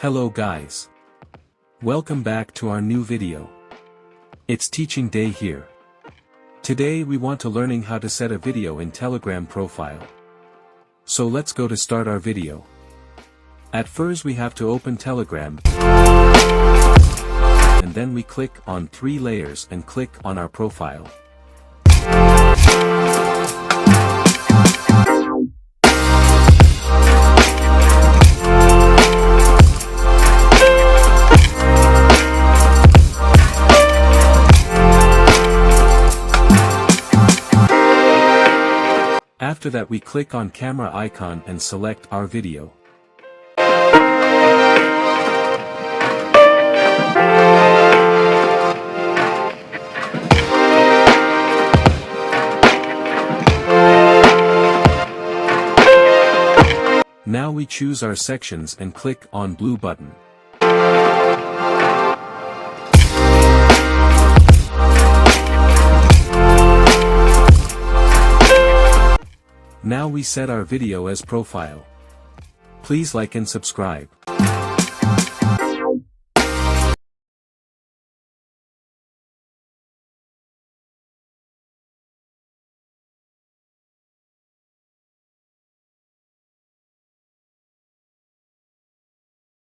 Hello guys. Welcome back to our new video. It's teaching day here. Today we want to learning how to set a video in Telegram profile. So let's go to start our video. At first we have to open Telegram. And then we click on 3 layers and click on our profile. After that we click on camera icon and select our video. Now we choose our sections and click on blue button. Now we set our video as profile. Please like and subscribe.